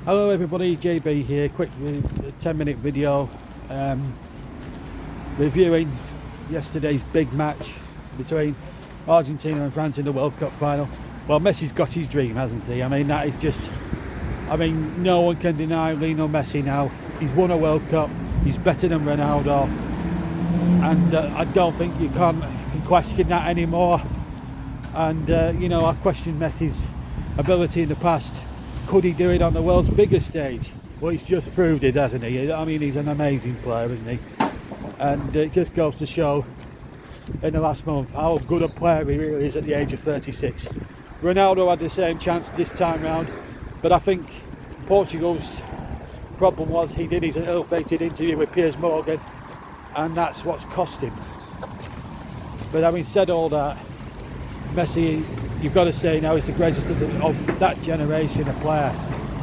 Hello everybody, JB here, quick 10-minute video reviewing yesterday's big match between Argentina and France in the World Cup final. Well, Messi's got his dream, hasn't he? I mean, that is just, no one can deny Lionel Messi now. He's won a World Cup, he's better than Ronaldo, and I don't think you can question that anymore. And I questioned Messi's ability in the past. Could he do it on the world's biggest stage? Well, he's just proved it, hasn't he? I mean, he's an amazing player, isn't he? And it just goes to show in the last month how good a player he really is at the age of 36. Ronaldo had the same chance this time round, but I think Portugal's problem was he did his ill-fated interview with Piers Morgan, and that's what's cost him. But having said all that, Messi, you've got to say now, is the greatest of that generation of player.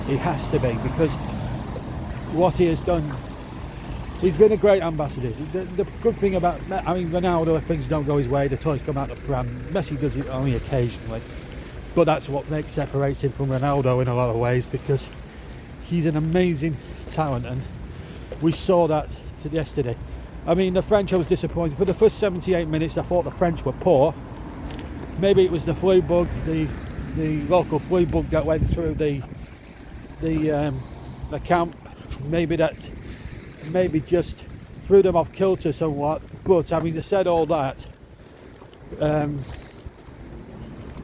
He has to be, because what he has done, he's been a great ambassador. The good thing about, Ronaldo, if things don't go his way, the toys come out of the pram. Messi does it only occasionally, but that's what separates him from Ronaldo in a lot of ways, because he's an amazing talent, and we saw that yesterday. I mean, the French, I was disappointed. For the first 78 minutes, I thought the French were poor. Maybe it was the flu bug, the local flu bug that went through the camp. Maybe just threw them off kilter somewhat. But having said all that,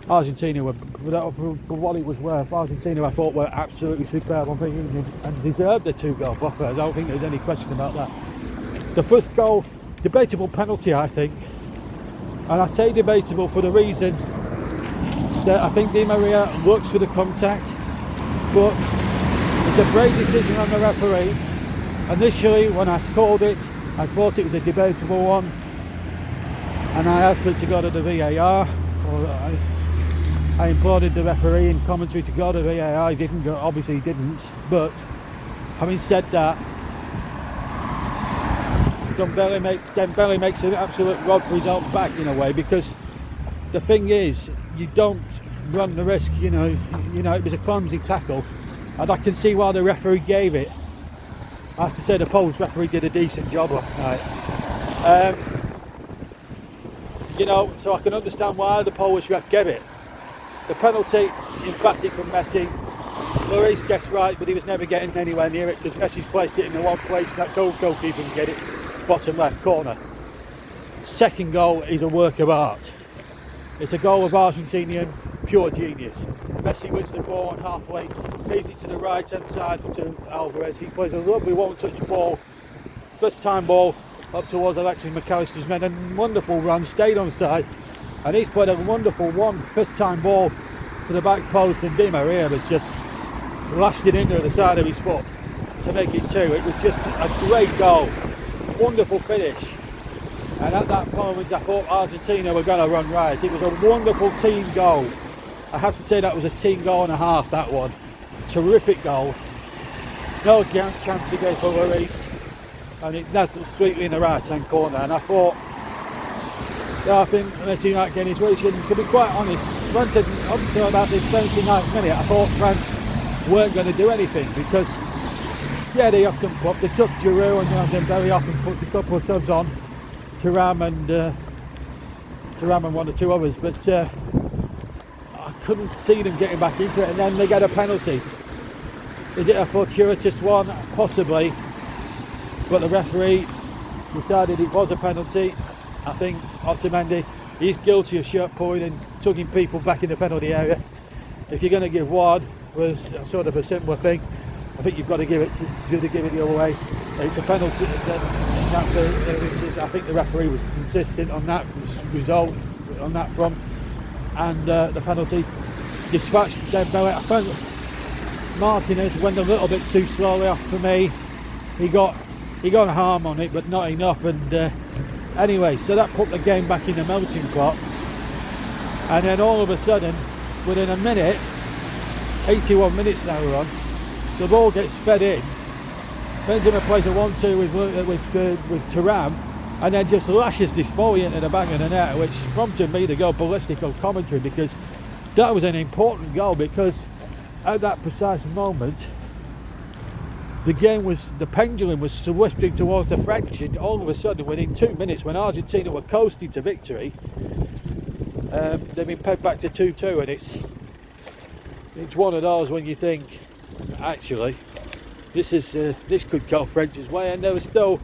Argentina were, for what it was worth, Argentina I thought were absolutely superb on thinking, and deserved the 2-goal buffer. I don't think there's any question about that. The first goal, debatable penalty, I think. And I say debatable for the reason that I think Di Maria looks for the contact, but it's a brave decision on the referee. Initially, when I scored it, I thought it was a debatable one, and I asked it to go to the VAR, or I implored the referee in commentary to go to the VAR. He didn't go, obviously he didn't, but having said that, Dembele makes an absolute rod for his own back in a way, because the thing is, you don't run the risk. It was a clumsy tackle, and I can see why the referee gave it. I have to say the Polish referee did a decent job last night. So I can understand why the Polish ref gave it. The penalty, emphatic from Messi. Lloris guessed right, but he was never getting anywhere near it, because Messi's placed it in the one place that goalkeeper can get it. Bottom left corner. Second goal is a work of art. It's a goal of Argentinian pure genius. Messi wins the ball on halfway, feeds it to the right hand side to Alvarez. He plays a lovely one-touch ball, first time ball up towards Alexis McAllister's men, and wonderful run, stayed on side, and he's played a wonderful first time ball to the back post, and Di Maria has just lashed it into the side of his foot to make it 2. It was just a great goal. Wonderful finish, and at that moment I thought Argentina were going to run riot. It was a wonderful team goal. I have to say that was a team goal and a half, that one. Terrific goal. No chance again for Lloris, and that's sweetly in the right hand corner. And I thought, I think Messi might get his wish, and to be quite honest, France had, up to about the 79th minute, I thought France weren't going to do anything, because they often put, they took Giroud and Dembele off and put a couple of subs on, Thuram and one or two others, but I couldn't see them getting back into it, and then they get a penalty. Is it a fortuitous one? Possibly, but the referee decided it was a penalty. I think Otamendi, he's guilty of shirt pulling and tugging people back in the penalty area. If you're going to give one, was sort of a similar thing, I think you've got to give it the other way. It's a penalty. I think the referee was consistent on that result, on that front, and the penalty dispatched Dembele. I found Martinez went a little bit too slowly off for me. He got harm on it, but not enough. And anyway, so that put the game back in the melting pot. And then all of a sudden, within a minute, 81 minutes now we're on, the ball gets fed in. Benzema plays a 1-2 with Thuram, and then just lashes this volley into the back of the net, which prompted me to go ballistic on commentary, because that was an important goal, because at that precise moment the pendulum was swifting towards the French, and all of a sudden, within 2 minutes, when Argentina were coasting to victory, they've been pegged back to 2-2, and it's one of those when you think, actually, this could go French's way, and there was still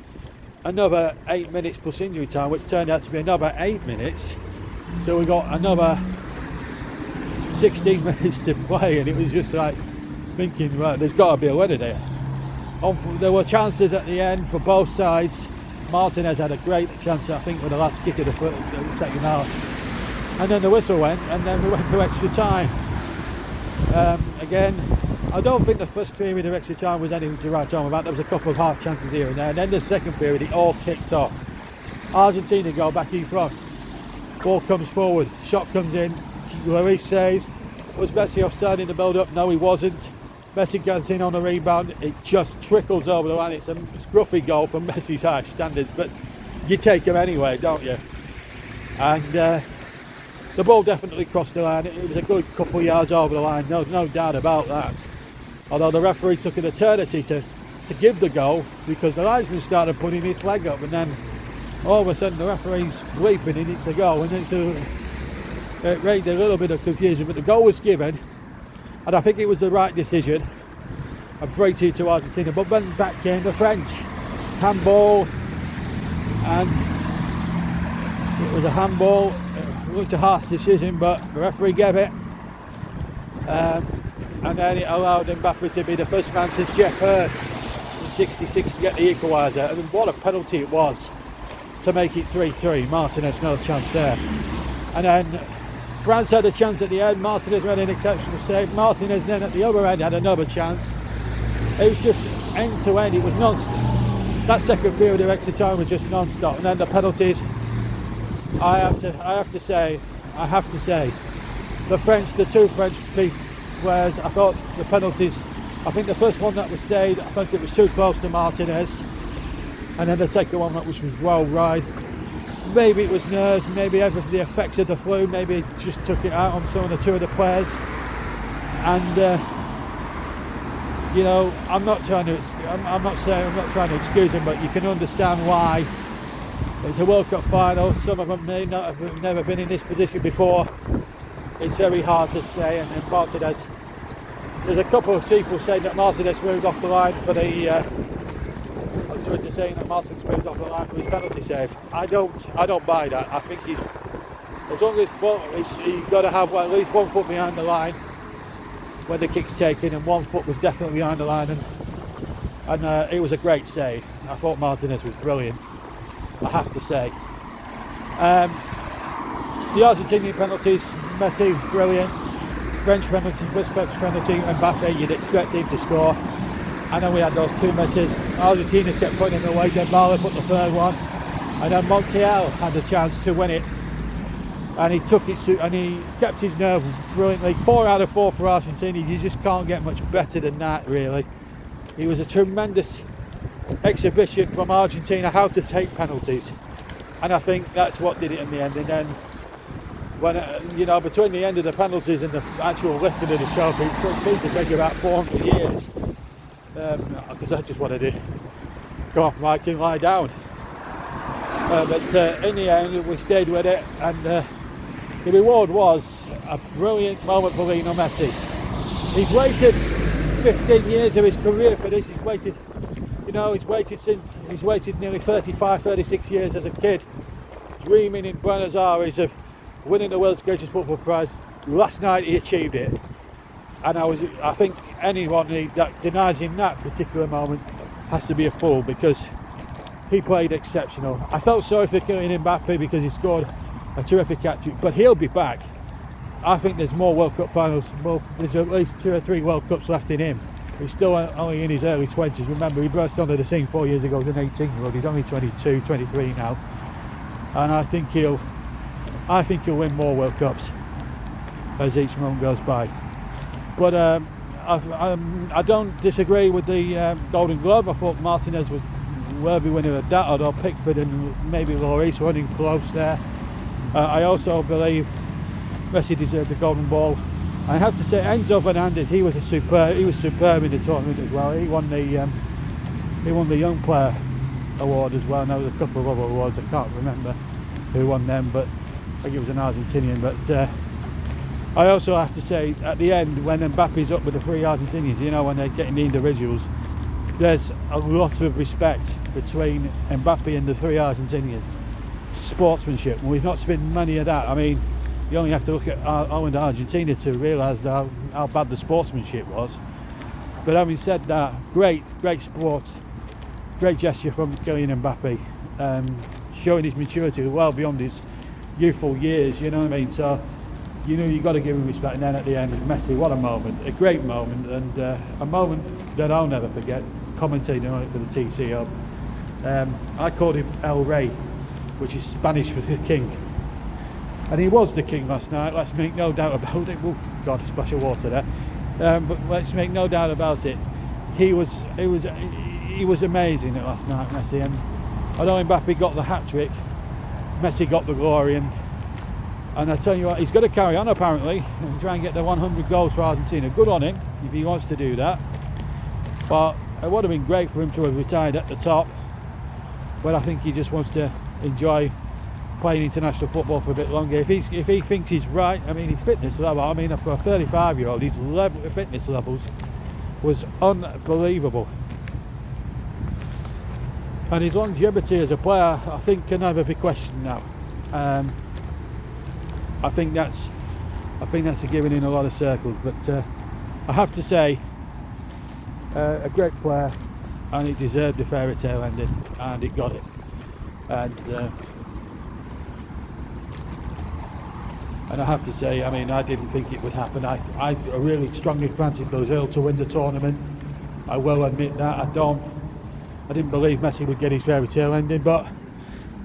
another 8 minutes plus injury time, which turned out to be another 8 minutes. So we got another 16 minutes to play, and it was just like thinking, right, there's got to be a winner there. There were chances at the end for both sides. Martinez had a great chance, I think, with the last kick of the second half, and then the whistle went, and then we went to extra time. Again, I don't think the first period of extra time was anything to write home about. There was a couple of half chances here and there, and then the second period it all kicked off. Argentina go back in front, ball comes forward, shot comes in, Lloris saves. Was Messi offside in the build-up? No, he wasn't. Messi gets in on the rebound, it just trickles over the line. It's a scruffy goal from Messi's high standards, but you take him anyway, don't you? And the ball definitely crossed the line. It was a good couple of yards over the line, no doubt about that. Although the referee took an eternity to give the goal, because the linesman started putting his leg up, and then all of a sudden the referee's bleeping and it's a goal, and it raised a little bit of confusion, but the goal was given, and I think it was the right decision. I'm 3-2 to Argentina, but then back came the French. Handball, and it was a handball. It looked a harsh decision, but the referee gave it. And then it allowed Mbappe to be the first man since Jeff Hurst in '66 to get the equaliser. And what a penalty it was to make it 3-3. Martinez no chance there. And then France had a chance at the end. Martinez made an exceptional save. Martinez then at the other end had another chance. It was just end to end. It was non-stop. That second period of extra time was just non-stop. And then the penalties. I have to say, the two French players, I thought the penalties, I think the first one that was saved, I think it was too close to Martinez, and then the second one which was well right. Maybe it was nerves, maybe the effects of the flu, maybe it just took it out on some of the two of the players. And you know, I'm not trying to excuse them, but you can understand why. It's a World Cup final. Some of them may not have never been in this position before. It's very hard to say, and Martinez. There's a couple of people saying that Martinez moved off the line for the. On Twitter saying that Martinez moved off the line for his penalty save. I don't buy that. I think he's, as long as he's got to have at least 1 foot behind the line when the kick's taken, and 1 foot was definitely behind the line, and it was a great save. I thought Martinez was brilliant, I have to say. The Argentinian penalties, Messi, brilliant. French penalty, Mbappe, you'd expect him to score. And then we had those two misses. Argentina kept putting them away, Mbappe put the third one. And then Montiel had a chance to win it. And he took it, and he kept his nerve brilliantly. 4 out of 4 for Argentina. You just can't get much better than that, really. It was a tremendous exhibition from Argentina how to take penalties, and I think that's what did it in the end. And then when you know, between the end of the penalties and the actual lifting of the trophy, it took me to take about 400 years, because I just wanted to go off mic and lie down, but in the end we stayed with it, and the reward was a brilliant moment for Lionel Messi. He's waited 15 years of his career for this. He's waited nearly 36 years as a kid, dreaming in Buenos Aires of winning the world's greatest football prize. Last night he achieved it, and I think anyone that denies him that particular moment has to be a fool, because he played exceptional. I felt sorry for Kylian Mbappe because he scored a terrific hat-trick, but he'll be back. I think there's more World Cup finals, there's at least 2 or 3 World Cups left in him. He's still only in his early 20s. Remember, he burst onto the scene 4 years ago as an 18-year-old. He's only 22, 23 now. And I think he'll win more World Cups as each month goes by. But I don't disagree with the Golden Glove. I thought Martinez was worthy winner of that, although Pickford and maybe Lloris were running close there. I also believe Messi deserved the Golden Ball. I have to say, Enzo Fernandez, he was superb in the tournament as well. He won the He won the Young Player Award as well, and there was a couple of other awards, I can't remember who won them, but I think it was an Argentinian. But I also have to say, at the end, when Mbappe's up with the 3 Argentinians, you know, when they're getting the individuals, there's a lot of respect between Mbappe and the 3 Argentinians. Sportsmanship, and we've not seen many of that. I mean, you only have to look at Ireland and Argentina to realise how bad the sportsmanship was. But having said that, great sport, great gesture from Kylian Mbappe, showing his maturity well beyond his youthful years, you know what I mean? So, you know, you've got to give him respect. And then at the end, Messi, what a moment, a great moment, and a moment that I'll never forget, commentating on it for the TC Hub. I called him El Rey, which is Spanish for the king. And he was the king last night, let's make no doubt about it. Oh God, a splash of water there. But let's make no doubt about it. He was amazing last night, Messi. And although Mbappe got the hat-trick, Messi got the glory. And I tell you what, he's got to carry on apparently and try and get the 100 goals for Argentina. Good on him if he wants to do that. But it would have been great for him to have retired at the top. But I think he just wants to enjoy playing international football for a bit longer. If he thinks he's right, I mean, his fitness level, I mean, for a 35-year-old, his fitness levels was unbelievable. And his longevity as a player, I think, can never be questioned now. I think that's a given in a lot of circles. But I have to say, a great player, and it deserved a fairy tale ending, and it got it. And I have to say, I mean, I didn't think it would happen. I really strongly fancied Brazil to win the tournament. I will admit that. I didn't believe Messi would get his fairy tale ending, but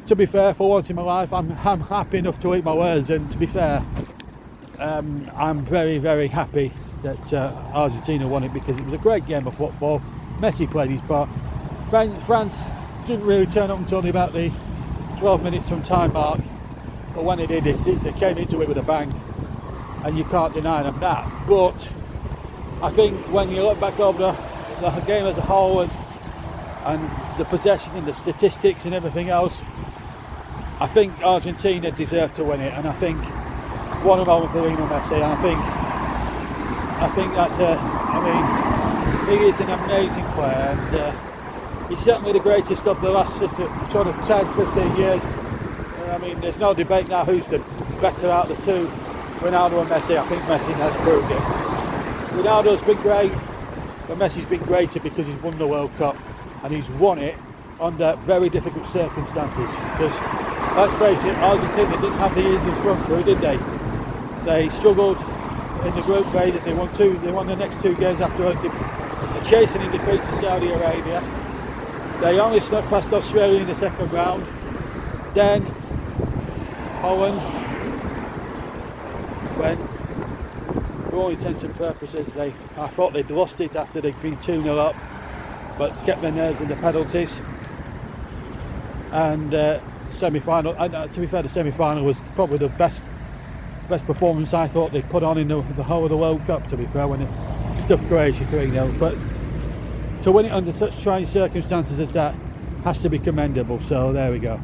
to be fair, for once in my life, I'm happy enough to eat my words. And to be fair, I'm very, very happy that Argentina won it, because it was a great game of football. Messi played his part. France didn't really turn up until about the 12 minutes from time mark, but when they did, they came into it with a bang, and you can't deny them that. But I think when you look back over the game as a whole, and the possession and the statistics and everything else, I think Argentina deserved to win it. And I think what a moment for Lionel Messi. And I think that's he is an amazing player, and he's certainly the greatest of the last sort of 10, 15 years. I mean, there's no debate now who's the better out of the two, Ronaldo and Messi. I think Messi has proved it. Ronaldo's been great, but Messi's been greater because he's won the World Cup, and he's won it under very difficult circumstances. Because let's face it, Argentina didn't have the easiest run through, did they? They struggled in the group phase. They won the next 2 games after a chastening defeat to Saudi Arabia. They only snuck past Australia in the second round. Then Holland, when, for all intents and purposes, I thought they'd lost it after they'd been 2-0 up, but kept their nerves in the penalties. And semi-final, to be fair, the semi-final was probably the best performance I thought they'd put on in the whole of the World Cup, to be fair, when they stuffed Croatia 3-0. But to win it under such trying circumstances as that has to be commendable. So there we go.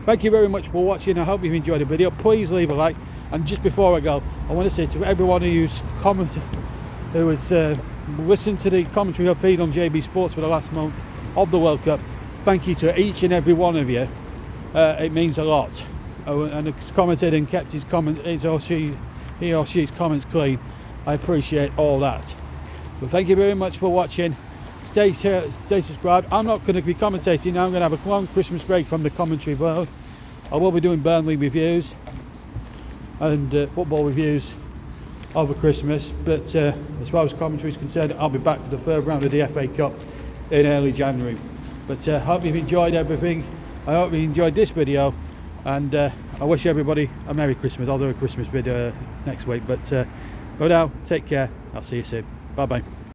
Thank you very much for watching. I hope you've enjoyed the video. Please leave a like. And just before I go, I want to say to everyone who has listened to the commentary I feed on JB Sports for the last month of the World Cup, thank you to each and every one of you. It means a lot. And has commented and kept his he or she's comments clean. I appreciate all that. But thank you very much for watching. Stay subscribed. I'm not going to be commentating now. I'm going to have a long Christmas break from the commentary world. I will be doing Burnley reviews and football reviews over Christmas, but as far as commentary is concerned, I'll be back for the third round of the FA Cup in early January. But I hope you've enjoyed everything. I hope you enjoyed this video, and I wish everybody a Merry Christmas. I'll do a Christmas video next week, but for now, take care. I'll see you soon. Bye bye.